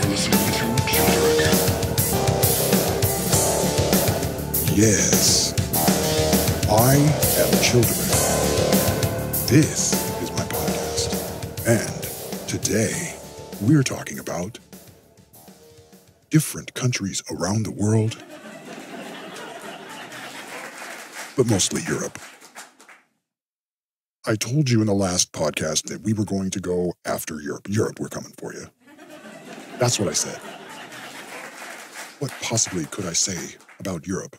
listening to Childeric. Yes, I am Childeric. This is my podcast. And today, we're talking about different countries around the world, but mostly Europe. I told you in the last podcast that we were going to go after Europe. Europe, we're coming for you. That's what I said. What possibly could I say about Europe,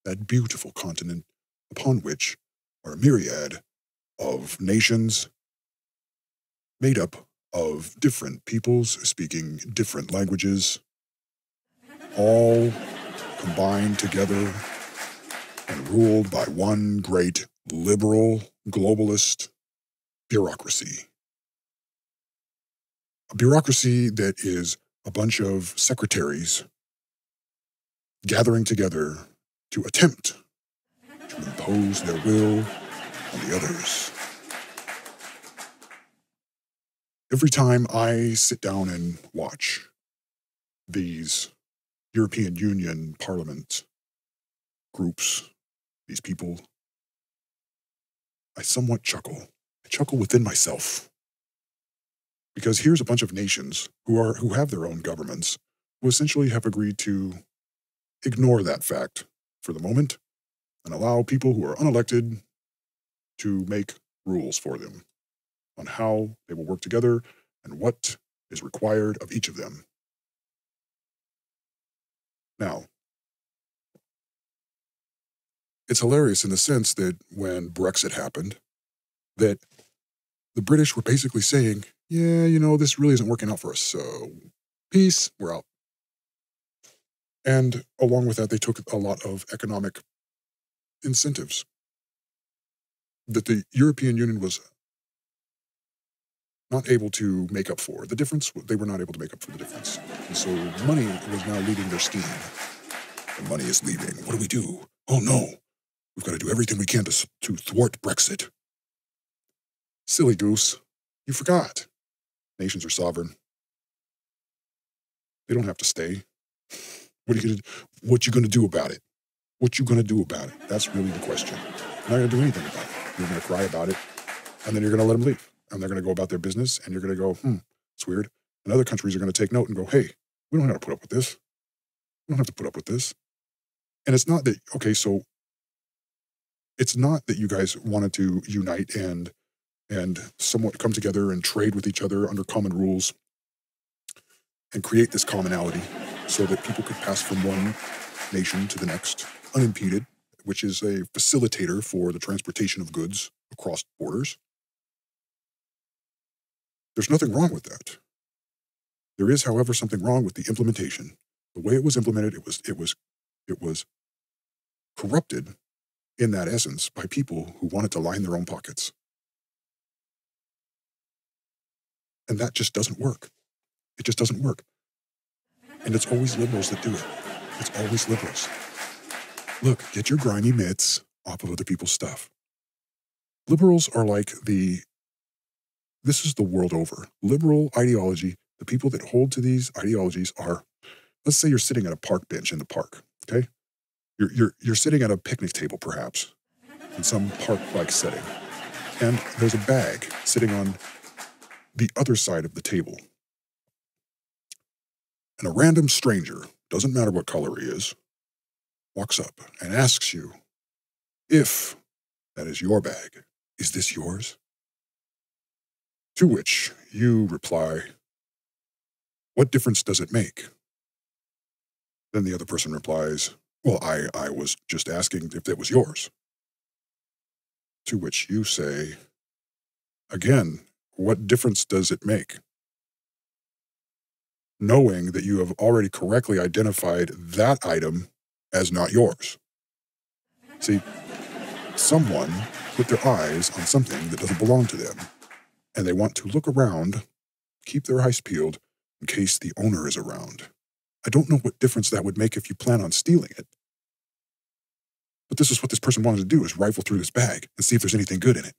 that beautiful continent upon which are a myriad of nations made up of different peoples speaking different languages, all combined together and ruled by one great liberal globalist bureaucracy. A bureaucracy that is a bunch of secretaries gathering together to attempt to impose their will on the others. Every time I sit down and watch these European Union Parliament groups, these people, I somewhat chuckle. I chuckle within myself. Because here's a bunch of nations who have their own governments, who essentially have agreed to ignore that fact for the moment and allow people who are unelected to make rules for them on how they will work together and what is required of each of them. Now, it's hilarious in the sense that when Brexit happened, that the British were basically saying, yeah, this really isn't working out for us, so peace, we're out. And along with that, they took a lot of economic incentives that the European Union was not able to make up for. The difference, they were not able to make up for the difference. And so money was now leaving their scheme. The money is leaving. What do? Oh no, we've got to do everything we can to thwart Brexit. Silly goose, you forgot. Nations are sovereign. They don't have to stay. What you gonna do about it? What you gonna do about it? That's really the question. You're not gonna do anything about it. You're gonna cry about it, and then you're gonna let them leave. And they're gonna go about their business, and you're gonna go, it's weird. And other countries are gonna take note and go, hey, we don't have to put up with this. We don't have to put up with this. And it's not that, okay, so it's not that you guys wanted to unite and somewhat come together and trade with each other under common rules and create this commonality so that people could pass from one nation to the next unimpeded, which is a facilitator for the transportation of goods across borders. There's nothing wrong with that. There is, however, something wrong with the implementation. The way it was implemented, it was corrupted in that essence by people who wanted to line their own pockets. And that just doesn't work. It just doesn't work. And it's always liberals that do it. It's always liberals. Look, get your grimy mitts off of other people's stuff. Liberals are like this is the world over. Liberal ideology, the people that hold to these ideologies are, let's say you're sitting at a park bench in the park, okay? You're sitting at a picnic table, perhaps, in some park-like setting. And there's a bag sitting on the other side of the table. And a random stranger, doesn't matter what color he is, walks up and asks you, if that is your bag, is this yours? To which you reply, what difference does it make? Then the other person replies, well, I was just asking if it was yours. To which you say, again, what difference does it make? Knowing that you have already correctly identified that item as not yours. See, someone put their eyes on something that doesn't belong to them, and they want to look around, keep their eyes peeled in case the owner is around. I don't know what difference that would make if you plan on stealing it. But this is what this person wanted to do, is rifle through this bag and see if there's anything good in it.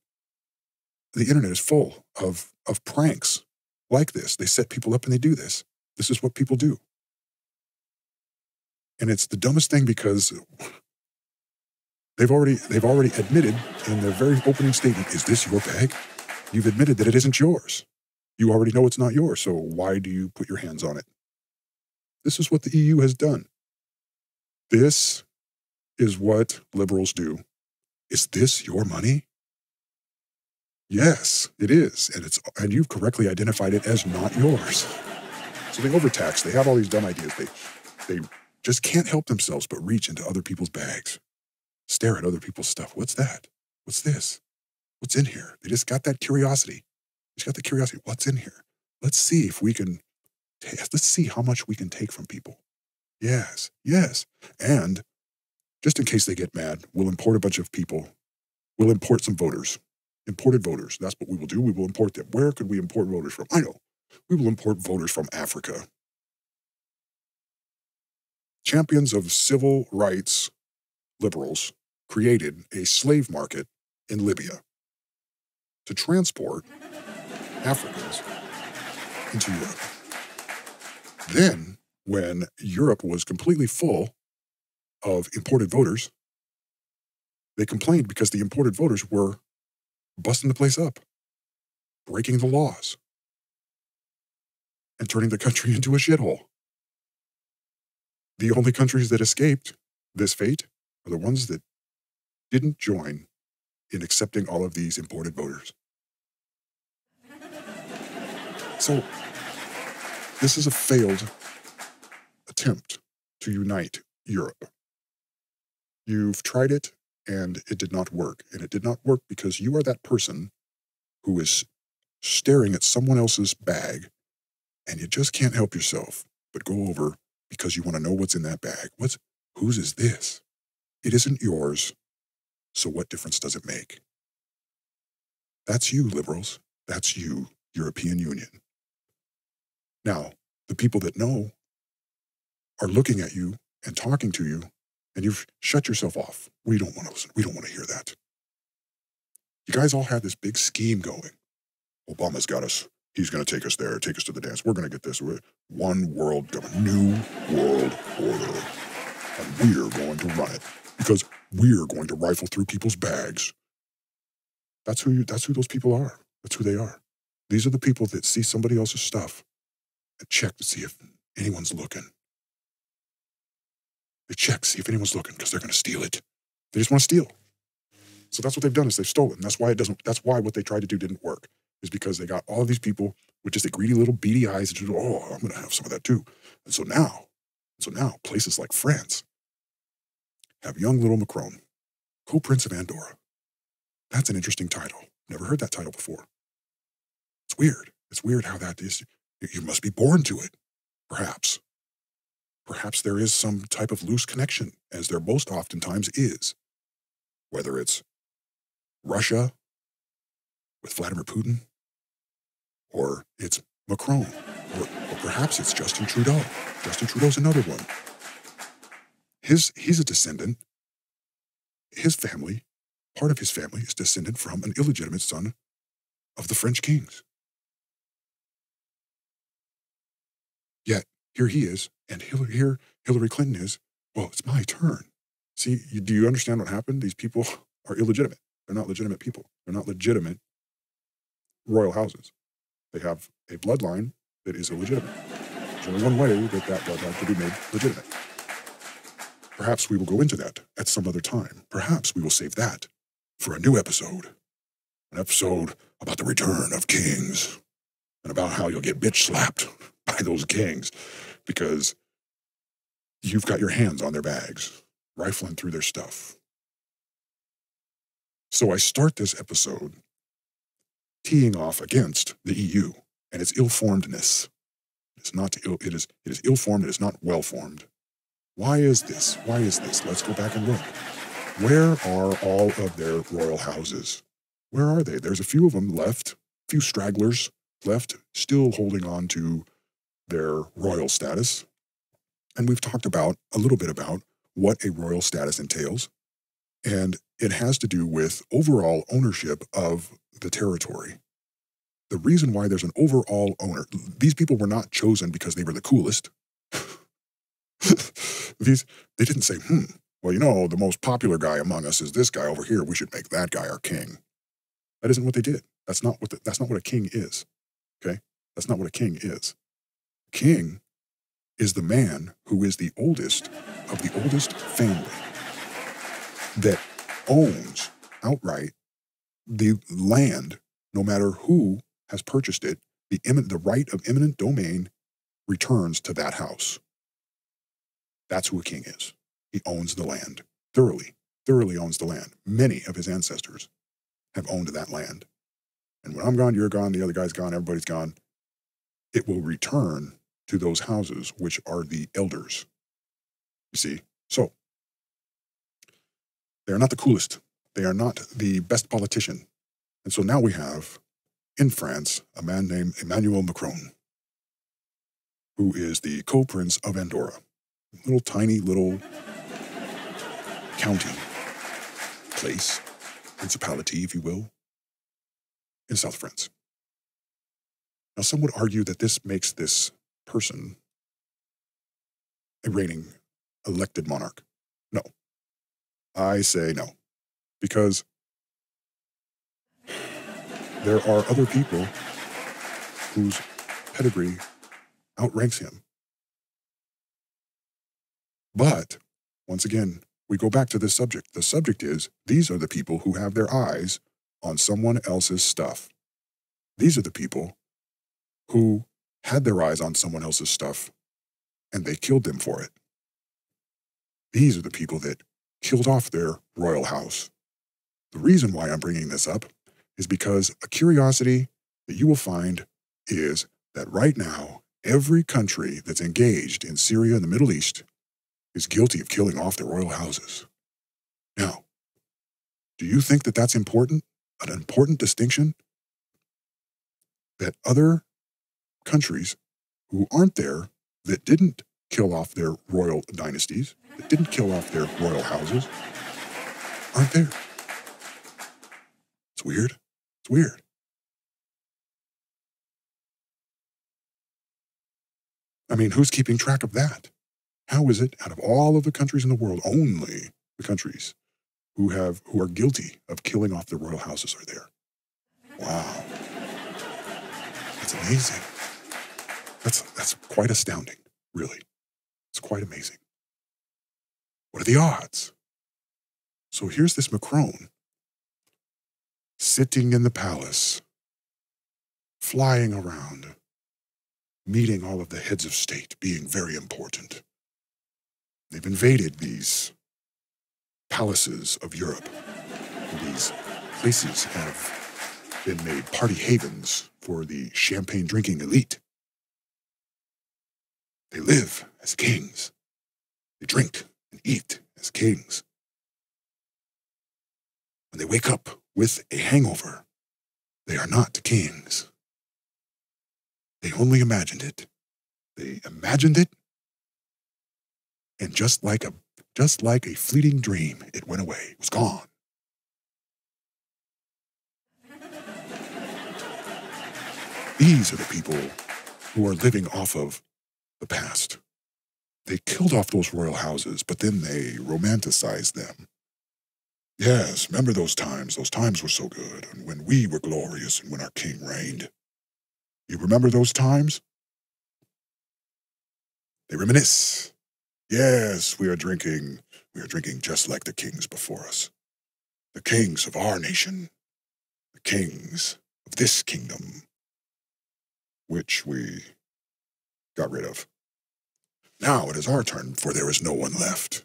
The internet is full of pranks like this. They set people up and they do this. This is what people do. And it's the dumbest thing because they've already admitted in their very opening statement, is this your bag? You've admitted that it isn't yours. You already know it's not yours, so why do you put your hands on it? This is what the EU has done. This is what liberals do. Is this your money? Yes, it is, and you've correctly identified it as not yours. So they overtax. They have all these dumb ideas. They just can't help themselves but reach into other people's bags, stare at other people's stuff. What's that? What's this? What's in here? They just got that curiosity. They just got the curiosity. What's in here? Let's see if we can. Let's see how much we can take from people. Yes, yes, and just in case they get mad, we'll import a bunch of people. We'll import some voters. Imported voters. That's what we will do. We will import them. Where could we import voters from? I know. We will import voters from Africa. Champions of civil rights liberals created a slave market in Libya to transport Africans into Europe. Then, when Europe was completely full of imported voters, they complained because the imported voters were busting the place up, breaking the laws, and turning the country into a shithole. The only countries that escaped this fate are the ones that didn't join in accepting all of these imported voters. So, this is a failed attempt to unite Europe. You've tried it, and it did not work. And it did not work because you are that person who is staring at someone else's bag, and you just can't help yourself but go over because you want to know what's in that bag. Whose is this? It isn't yours, so what difference does it make? That's you, liberals. That's you, European Union. Now, the people that know are looking at you and talking to you, and you've shut yourself off. We don't want to listen. We don't want to hear that. You guys all had this big scheme going. Obama's got us. He's going to take us there, take us to the dance. We're going to get this. We're one world government, new world order. And we're going to run it because we're going to rifle through people's bags. That's who those people are. That's who they are. These are the people that see somebody else's stuff and check to see if anyone's looking. They check, see if anyone's looking because they're going to steal it. They just want to steal. So that's what they've done is they've stolen. That's why what they tried to do didn't work, is because they got all of these people with just the greedy little beady eyes and just, oh, I'm going to have some of that too. And so now places like France have young little Macron, co-prince of Andorra. That's an interesting title. Never heard that title before. It's weird. It's weird how that is. You must be born to it, perhaps. Perhaps there is some type of loose connection, as there most oftentimes is. Whether it's Russia with Vladimir Putin, or it's Macron, or perhaps it's Justin Trudeau. Justin Trudeau's another one. He's a descendant. His family, part of his family, is descendant from an illegitimate son of the French kings. Yet, here he is, and Hillary Clinton is, well, it's my turn. See, do you understand what happened? These people are illegitimate. They're not legitimate people. They're not legitimate royal houses. They have a bloodline that is illegitimate. There's only one way that bloodline could be made legitimate. Perhaps we will go into that at some other time. Perhaps we will save that for a new episode. An episode about the return of kings and about how you'll get bitch slapped by those kings because you've got your hands on their bags, rifling through their stuff. So I start this episode teeing off against the EU and its ill-formedness. It is ill-formed, it is not well-formed. Why is this? Why is this? Let's go back and look. Where are all of their royal houses? Where are they? There's a few of them left, a few stragglers left, still holding on to their royal status. And we've talked a little bit about what a royal status entails. And it has to do with overall ownership of the territory. the reason why there's an overall owner, these people were not chosen because they were the coolest. They didn't say, well, you know, the most popular guy among us is this guy over here. We should make that guy our king. That isn't what they did. That's not what a king is. Okay? That's not what a king is. King is the man who is the oldest of the oldest family that owns outright the land, no matter who has purchased it. The right of eminent domain returns to that house. That's who a king is. He owns the land thoroughly owns the land. Many of his ancestors have owned that land. And when I'm gone, you're gone, the other guy's gone, everybody's gone. It will return to those houses, which are the elders. You see? So, they are not the coolest. They are not the best politician. And so now we have, in France, a man named Emmanuel Macron, who is the co-prince of Andorra. Little tiny little county, place, principality, if you will, in South France. Now, some would argue that this makes this person a reigning elected monarch. No. I say no. Because there are other people whose pedigree outranks him. But, once again, we go back to this subject. The subject is, these are the people who have their eyes on someone else's stuff. These are the people who had their eyes on someone else's stuff, and they killed them for it. These are the people that killed off their royal house. The reason why I'm bringing this up is because a curiosity that you will find is that right now, every country that's engaged in Syria and the Middle East is guilty of killing off their royal houses. Now, do you think that that's important? An important distinction? That other countries who aren't there, that didn't kill off their royal dynasties, that didn't kill off their royal houses, aren't there? It's weird. It's weird. I mean, who's keeping track of that? How is it, out of all of the countries in the world, only the countries who are guilty of killing off the royal houses are there? Wow. That's amazing. That's quite astounding, really. It's quite amazing. What are the odds? So here's this Macron sitting in the palace, flying around, meeting all of the heads of state, being very important. They've invaded these palaces of Europe. These places have been made party havens for the champagne drinking elite. They live as kings. They drink and eat as kings. When they wake up with a hangover, they are not kings. They only imagined it. They imagined it, and just like a fleeting dream, it went away. It was gone. These are the people who are living off of the past. They killed off those royal houses, but then they romanticized them. Yes, remember those times? Those times were so good, and when we were glorious and when our king reigned. You remember those times? They reminisce. Yes, we are drinking just like the kings before us. The kings of our nation. The kings of this kingdom, which we got rid of. Now it is our turn, for there is no one left.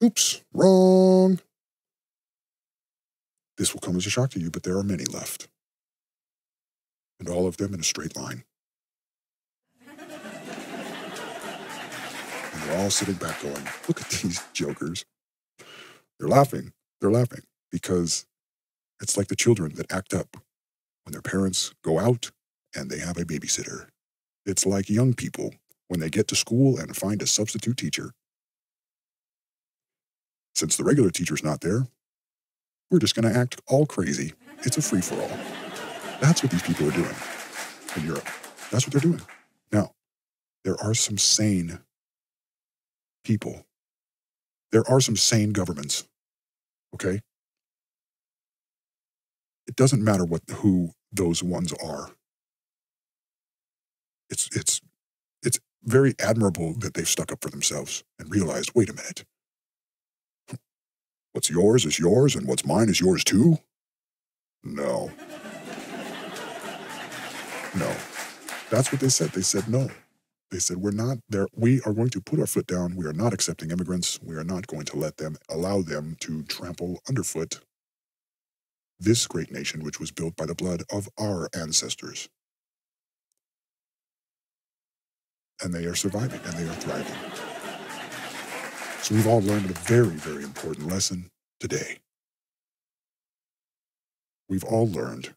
Oops, wrong. This will come as a shock to you, but there are many left. And all of them in a straight line. And they're all sitting back going, look at these jokers. They're laughing. They're laughing because it's like the children that act up when their parents go out and they have a babysitter. It's like young people when they get to school and find a substitute teacher. Since the regular teacher's not there, we're just going to act all crazy. It's a free-for-all. That's what these people are doing in Europe. That's what they're doing. Now, there are some sane people. There are some sane governments, okay? It doesn't matter who those ones are. It's very admirable that they've stuck up for themselves and realized, wait a minute, what's yours is yours and what's mine is yours too? No. No. That's what they said. They said no. They said, we're not there. We are going to put our foot down. We are not accepting immigrants. We are not going to allow them to trample underfoot this great nation, which was built by the blood of our ancestors. And they are surviving and they are thriving. So we've all learned a very, very important lesson today. We've all learned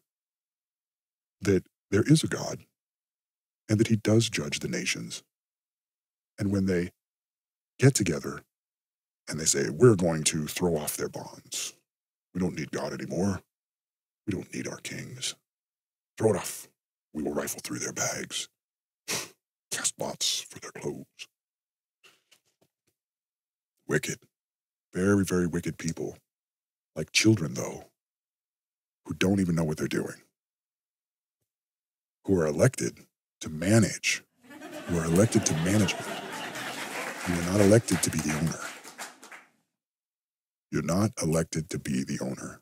that there is a God and that he does judge the nations. And when they get together and they say, we're going to throw off their bonds. We don't need God anymore. We don't need our kings. Throw it off. We will rifle through their bags. Cast lots for their clothes. Wicked. Very, very wicked people. Like children, though, who don't even know what they're doing. Who are elected to manage. Who are elected to management. You are not elected to be the owner. You're not elected to be the owner.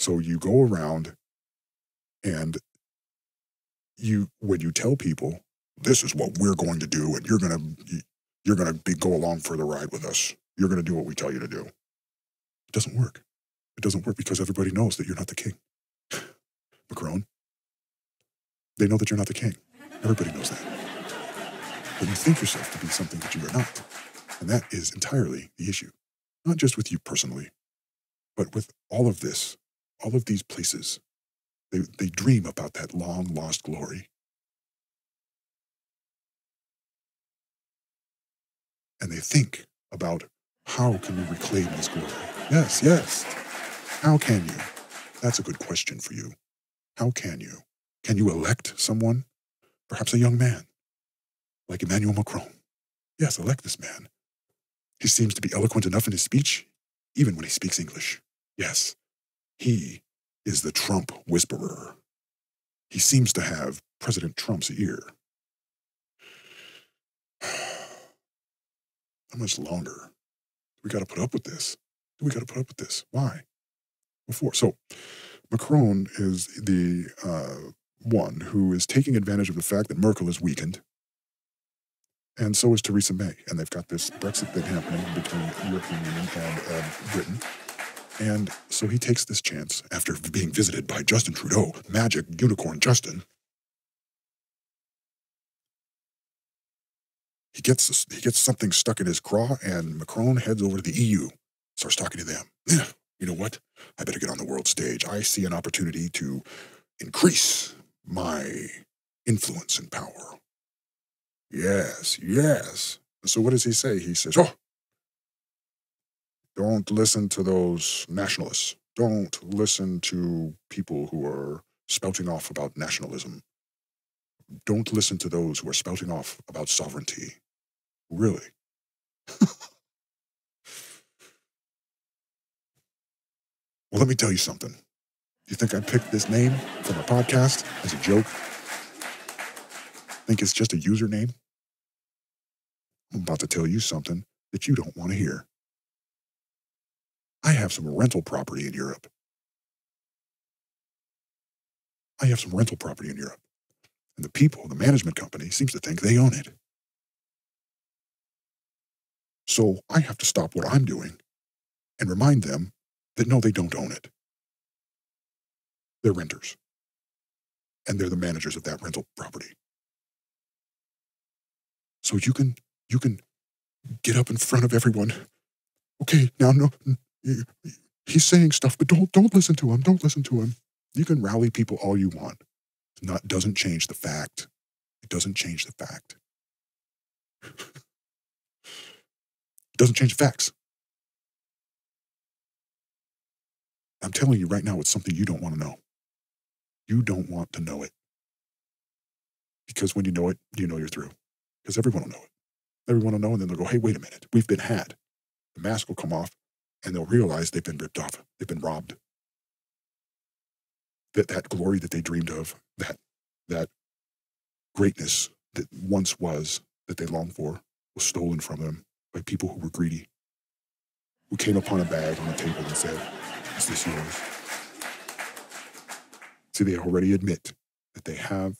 So you go around and when you tell people, this is what we're going to do, and you're going to go along for the ride with us. You're going to do what we tell you to do. It doesn't work. It doesn't work because everybody knows that you're not the king. Macron, they know that you're not the king. Everybody knows that. But you think yourself to be something that you are not. And that is entirely the issue. Not just with you personally, but with all of this, all of these places. They dream about that long-lost glory. And they think about, how can we reclaim this glory? Yes, yes. How can you? That's a good question for you. How can you? Can you elect someone? Perhaps a young man, like Emmanuel Macron. Yes, elect this man. He seems to be eloquent enough in his speech, even when he speaks English. Yes, he is the Trump whisperer. He seems to have President Trump's ear. How much longer? We got to put up with this. We got to put up with this. Why? So Macron is the one who is taking advantage of the fact that Merkel is weakened. And so is Theresa May. And they've got this Brexit thing happening between the European Union and Britain. And so he takes this chance after being visited by Justin Trudeau, magic unicorn Justin. He gets something stuck in his craw, and Macron heads over to the EU, starts talking to them. Yeah, you know what? I better get on the world stage. I see an opportunity to increase my influence and power. Yes, yes. So what does he say? He says, don't listen to those nationalists. Don't listen to people who are spouting off about nationalism. Don't listen to those who are spouting off about sovereignty. Really? Well, let me tell you something. You think I picked this name from a podcast as a joke? Think it's just a username? I'm about to tell you something that you don't want to hear. I have some rental property in Europe. And the people, the management company, seems to think they own it. So I have to stop what I'm doing and remind them that no, they don't own it. They're renters. And they're the managers of that rental property. So you can get up in front of everyone. Okay, now no, he's saying stuff, but don't listen to him. Don't listen to him. You can rally people all you want. It doesn't change the fact. It doesn't change the fact. It doesn't change the facts. I'm telling you right now, it's something you don't want to know. You don't want to know it. Because when you know it, you know you're through. Because everyone will know it. Everyone will know, and then they'll go, hey, wait a minute, we've been had. The mask will come off, and they'll realize they've been ripped off. They've been robbed. That glory that they dreamed of, that greatness that once was, that they longed for, was stolen from them by people who were greedy, who came upon a bag on the table and said, is this yours? See, they already admit that they have,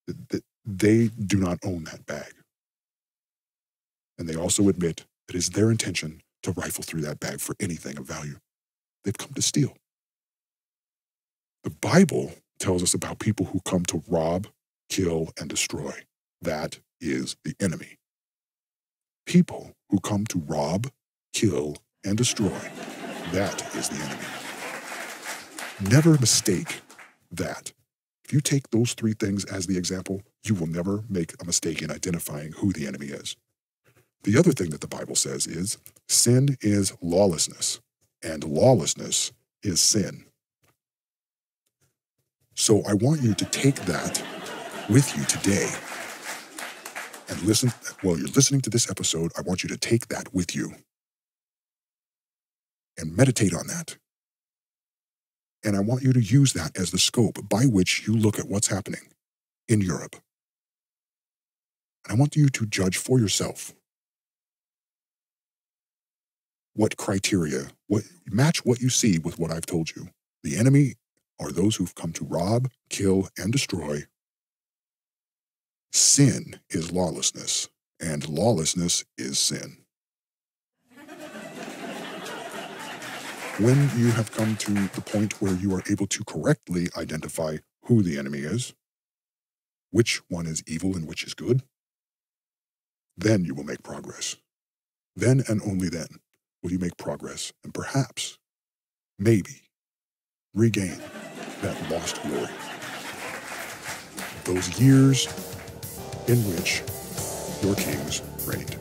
that they do not own that bag. And they also admit that it's their intention to rifle through that bag for anything of value. They've come to steal. The Bible tells us about people who come to rob, kill, and destroy. That is the enemy. People who come to rob, kill, and destroy. That is the enemy. Never mistake that. If you take those three things as the example, you will never make a mistake in identifying who the enemy is. The other thing that the Bible says is sin is lawlessness, and lawlessness is sin. So I want you to take that with you today and listen. While you're listening to this episode, I want you to take that with you and meditate on that. And I want you to use that as the scope by which you look at what's happening in Europe. And I want you to judge for yourself what criteria, match what you see with what I've told you. The enemy are those who've come to rob, kill, and destroy. Sin is lawlessness, and lawlessness is sin. When you have come to the point where you are able to correctly identify who the enemy is, which one is evil and which is good, then you will make progress. Then and only then will you make progress and perhaps, maybe, regain that lost glory. Those years in which your kings reigned.